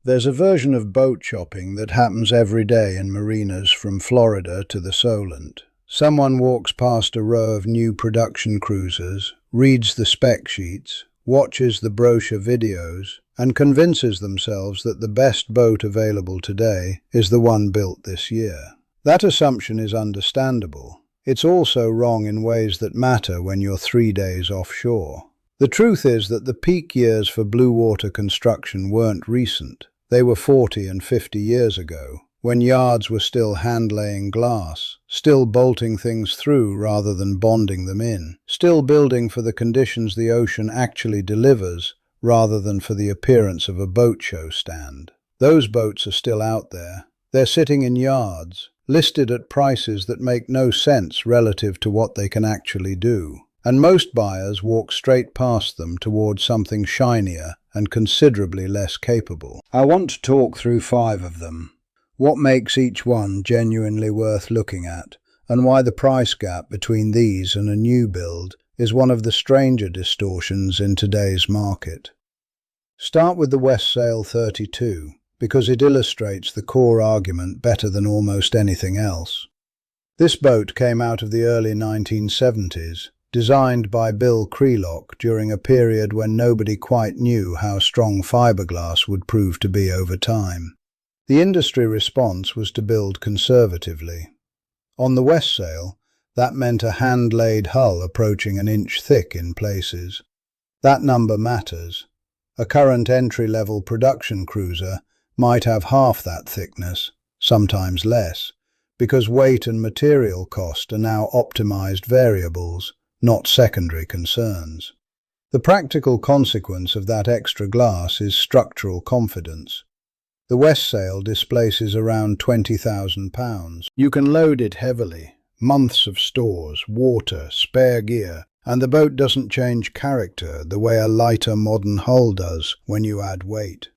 There's a version of boat shopping that happens every day in marinas from Florida to the Solent. Someone walks past a row of new production cruisers, reads the spec sheets, watches the brochure videos, and convinces themselves that the best boat available today is the one built this year. That assumption is understandable. It's also wrong in ways that matter when you're 3 days offshore. The truth is that the peak years for Bluewater construction weren't recent. They were 40 and 50 years ago, when yards were still hand-laying glass, still bolting things through rather than bonding them in, still building for the conditions the ocean actually delivers rather than for the appearance of a boat show stand. Those boats are still out there. They're sitting in yards, listed at prices that make no sense relative to what they can actually do. And most buyers walk straight past them towards something shinier and considerably less capable. I want to talk through 5 of them. What makes each one genuinely worth looking at, and why the price gap between these and a new build is one of the stranger distortions in today's market. Start with the Westsail 32, because it illustrates the core argument better than almost anything else. This boat came out of the early 1970s, designed by Bill Crelock during a period when nobody quite knew how strong fiberglass would prove to be over time. The industry response was to build conservatively. On the Westsail, that meant a hand-laid hull approaching an inch thick in places. That number matters. A current entry-level production cruiser might have half that thickness, sometimes less, because weight and material cost are now optimized variables, not secondary concerns. The practical consequence of that extra glass is structural confidence. The Westsail displaces around 20,000 pounds. You can load it heavily, months of stores, water, spare gear, and the boat doesn't change character the way a lighter modern hull does when you add weight.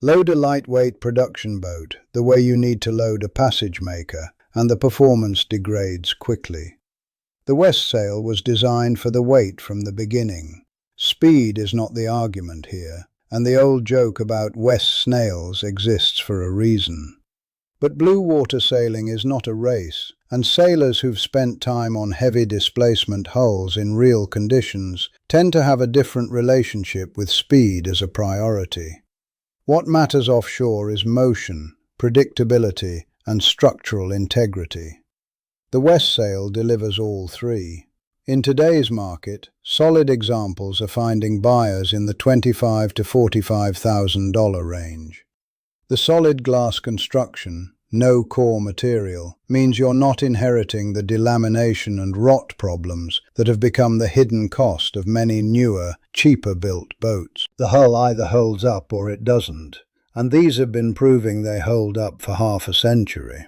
Load a lightweight production boat the way you need to load a passage maker, and the performance degrades quickly. The Westsail was designed for the weight from the beginning. Speed is not the argument here, and the old joke about West snails exists for a reason. But blue water sailing is not a race, and sailors who've spent time on heavy displacement hulls in real conditions tend to have a different relationship with speed as a priority. What matters offshore is motion, predictability, and structural integrity. The Westsail delivers all 3. In today's market, solid examples are finding buyers in the $25,000 to $45,000 range. The solid glass construction, no core material, means you're not inheriting the delamination and rot problems that have become the hidden cost of many newer, cheaper-built boats. The hull either holds up or it doesn't, and these have been proving they hold up for half a century.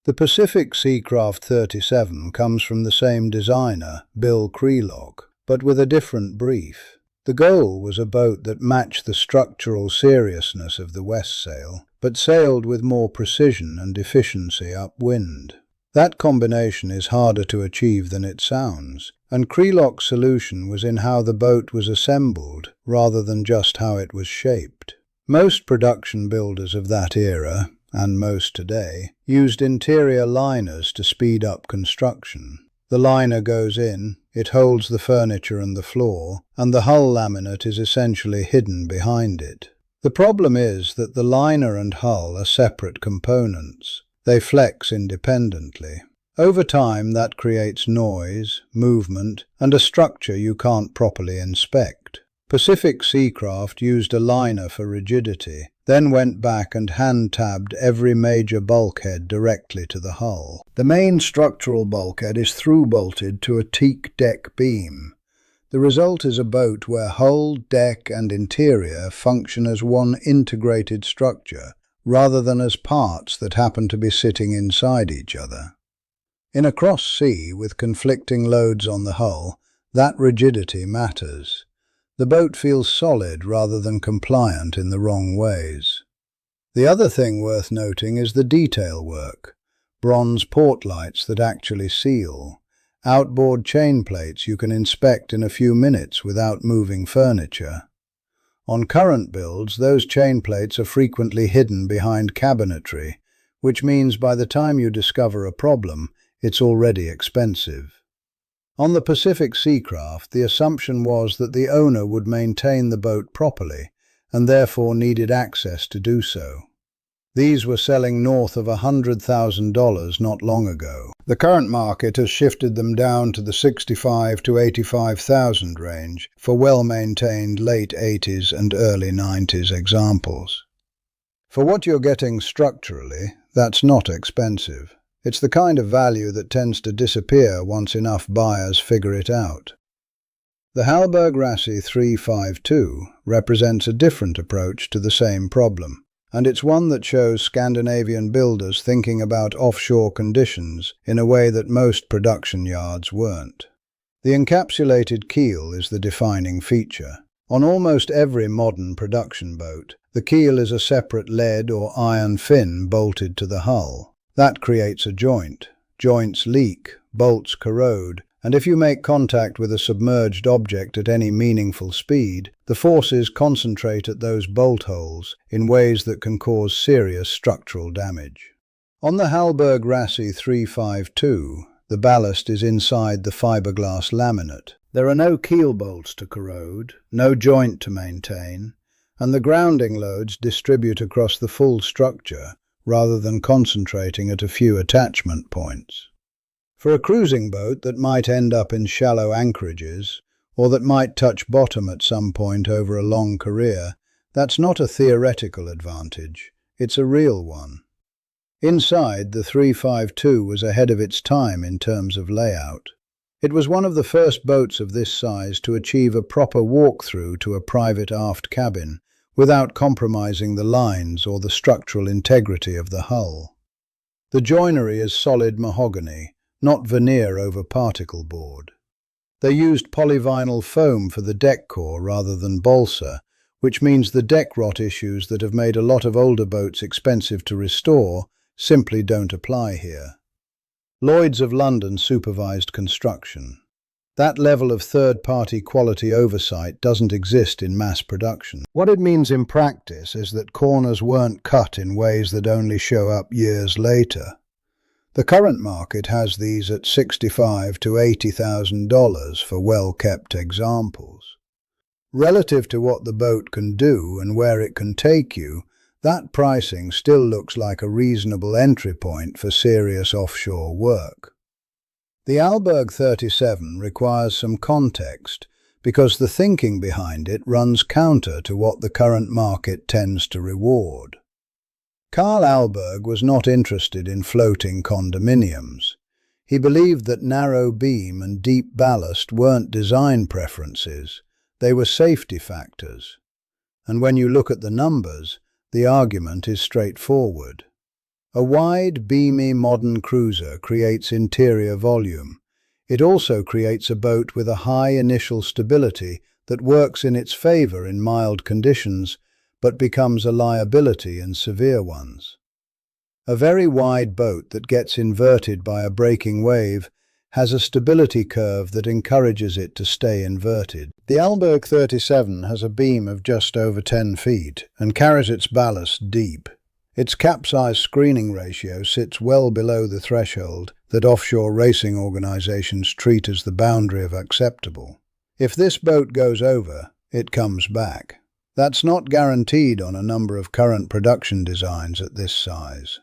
The Pacific Seacraft 37 comes from the same designer, Bill Crelock, but with a different brief. The goal was a boat that matched the structural seriousness of the Westsail, but sailed with more precision and efficiency upwind. That combination is harder to achieve than it sounds, and Crelock's solution was in how the boat was assembled rather than just how it was shaped. Most production builders of that era, and most today, used interior liners to speed up construction. The liner goes in, it holds the furniture and the floor, and the hull laminate is essentially hidden behind it. The problem is that the liner and hull are separate components. They flex independently. Over time, that creates noise, movement, and a structure you can't properly inspect. Pacific Seacraft used a liner for rigidity, then went back and hand-tabbed every major bulkhead directly to the hull. The main structural bulkhead is through-bolted to a teak deck beam. The result is a boat where hull, deck, and interior function as one integrated structure, rather than as parts that happen to be sitting inside each other. In a cross sea with conflicting loads on the hull, that rigidity matters. The boat feels solid rather than compliant in the wrong ways. The other thing worth noting is the detail work. Bronze port lights that actually seal. Outboard chain plates you can inspect in a few minutes without moving furniture. On current builds, those chain plates are frequently hidden behind cabinetry, which means by the time you discover a problem, it's already expensive. On the Pacific Seacraft, the assumption was that the owner would maintain the boat properly and therefore needed access to do so. These were selling north of $100,000 not long ago. The current market has shifted them down to the $65,000 to $85,000 range for well-maintained late 80s and early 90s examples. For what you're getting structurally, that's not expensive. It's the kind of value that tends to disappear once enough buyers figure it out. The Hallberg-Rassy 352 represents a different approach to the same problem, and it's one that shows Scandinavian builders thinking about offshore conditions in a way that most production yards weren't. The encapsulated keel is the defining feature. On almost every modern production boat, the keel is a separate lead or iron fin bolted to the hull. That creates a joint. Joints leak, bolts corrode, and if you make contact with a submerged object at any meaningful speed, the forces concentrate at those bolt holes in ways that can cause serious structural damage. On the Hallberg-Rassy 352, the ballast is inside the fiberglass laminate. There are no keel bolts to corrode, no joint to maintain, and the grounding loads distribute across the full structure rather than concentrating at a few attachment points. For a cruising boat that might end up in shallow anchorages, or that might touch bottom at some point over a long career, that's not a theoretical advantage, it's a real one. Inside, the 352 was ahead of its time in terms of layout. It was one of the first boats of this size to achieve a proper walk-through to a private aft cabin, without compromising the lines or the structural integrity of the hull. The joinery is solid mahogany, not veneer over particle board. They used polyvinyl foam for the deck core rather than balsa, which means the deck rot issues that have made a lot of older boats expensive to restore simply don't apply here. Lloyd's of London supervised construction. That level of third-party quality oversight doesn't exist in mass production. What it means in practice is that corners weren't cut in ways that only show up years later. The current market has these at $65,000 to $80,000 for well-kept examples. Relative to what the boat can do and where it can take you, that pricing still looks like a reasonable entry point for serious offshore work. The Hallberg 37 requires some context because the thinking behind it runs counter to what the current market tends to reward. Carl Hallberg was not interested in floating condominiums. He believed that narrow beam and deep ballast weren't design preferences, they were safety factors. And when you look at the numbers, the argument is straightforward. A wide, beamy modern cruiser creates interior volume. It also creates a boat with a high initial stability that works in its favor in mild conditions, but becomes a liability in severe ones. A very wide boat that gets inverted by a breaking wave has a stability curve that encourages it to stay inverted. The Hallberg 37 has a beam of just over 10 feet and carries its ballast deep. Its capsize screening ratio sits well below the threshold that offshore racing organizations treat as the boundary of acceptable. If this boat goes over, it comes back. That's not guaranteed on a number of current production designs at this size.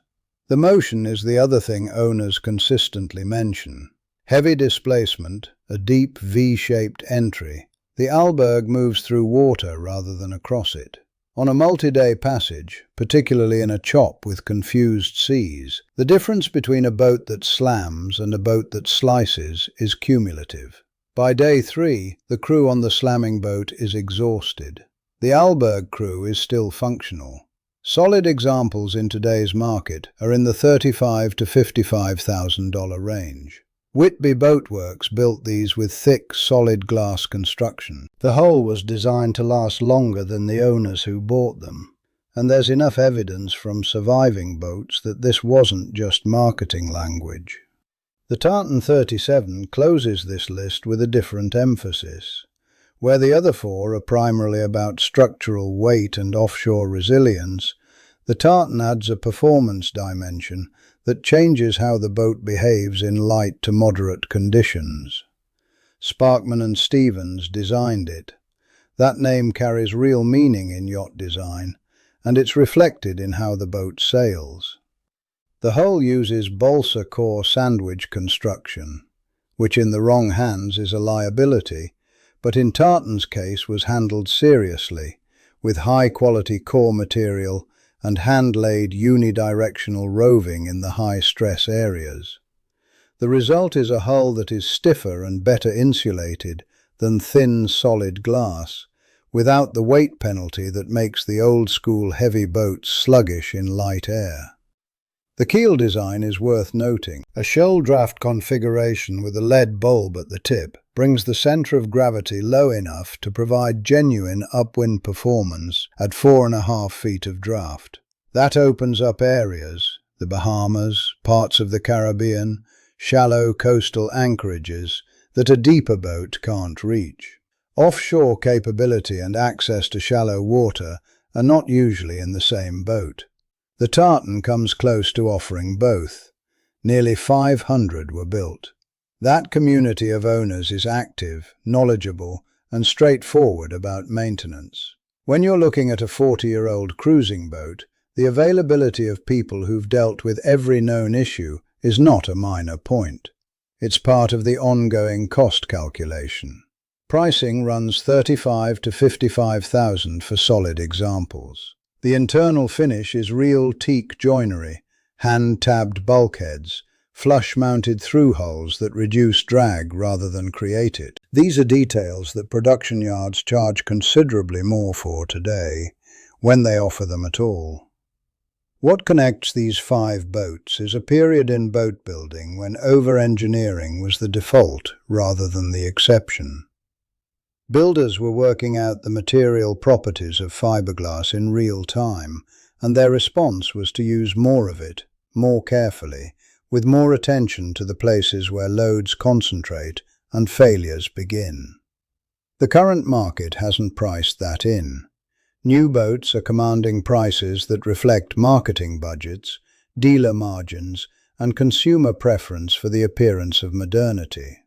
The motion is the other thing owners consistently mention. Heavy displacement, a deep V-shaped entry. The Hallberg moves through water rather than across it. On a multi-day passage, particularly in a chop with confused seas, the difference between a boat that slams and a boat that slices is cumulative. By day 3, the crew on the slamming boat is exhausted. The Hallberg crew is still functional. Solid examples in today's market are in the $35,000 to $55,000 range. Whitby Boatworks built these with thick, solid glass construction. The hull was designed to last longer than the owners who bought them, and there's enough evidence from surviving boats that this wasn't just marketing language. The Tartan 37 closes this list with a different emphasis. Where the other four are primarily about structural weight and offshore resilience, the tartan adds a performance dimension that changes how the boat behaves in light to moderate conditions. Sparkman and Stevens designed it. That name carries real meaning in yacht design, and it's reflected in how the boat sails. The hull uses balsa core sandwich construction, which in the wrong hands is a liability, but in Tartan's case was handled seriously, with high-quality core material and hand-laid unidirectional roving in the high-stress areas. The result is a hull that is stiffer and better insulated than thin, solid glass, without the weight penalty that makes the old-school heavy boats sluggish in light air. The keel design is worth noting. A shoal draft configuration with a lead bulb at the tip brings the center of gravity low enough to provide genuine upwind performance at 4.5 feet of draft. That opens up areas, the Bahamas, parts of the Caribbean, shallow coastal anchorages that a deeper boat can't reach. Offshore capability and access to shallow water are not usually in the same boat. The Tartan comes close to offering both. Nearly 500 were built. That community of owners is active, knowledgeable, and straightforward about maintenance. When you're looking at a 40-year-old cruising boat, the availability of people who've dealt with every known issue is not a minor point. It's part of the ongoing cost calculation. Pricing runs $35,000 to $55,000 for solid examples. The internal finish is real teak joinery, hand-tabbed bulkheads, flush-mounted through hulls that reduce drag rather than create it. These are details that production yards charge considerably more for today, when they offer them at all. What connects these 5 boats is a period in boat building when over-engineering was the default rather than the exception. Builders were working out the material properties of fiberglass in real time, and their response was to use more of it, more carefully, with more attention to the places where loads concentrate and failures begin. The current market hasn't priced that in. New boats are commanding prices that reflect marketing budgets, dealer margins, and consumer preference for the appearance of modernity.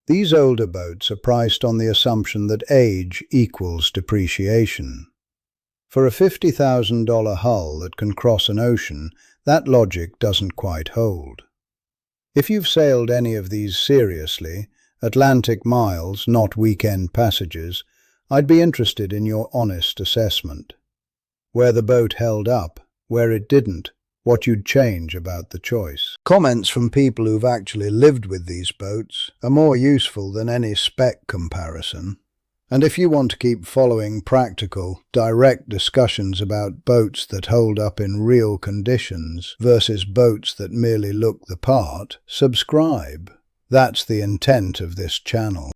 These older boats are priced on the assumption that age equals depreciation. For a $50,000 hull that can cross an ocean, that logic doesn't quite hold. If you've sailed any of these seriously, Atlantic miles, not weekend passages, I'd be interested in your honest assessment. Where the boat held up, where it didn't, what you'd change about the choice. Comments from people who've actually lived with these boats are more useful than any spec comparison. And if you want to keep following practical, direct discussions about boats that hold up in real conditions versus boats that merely look the part, subscribe. That's the intent of this channel.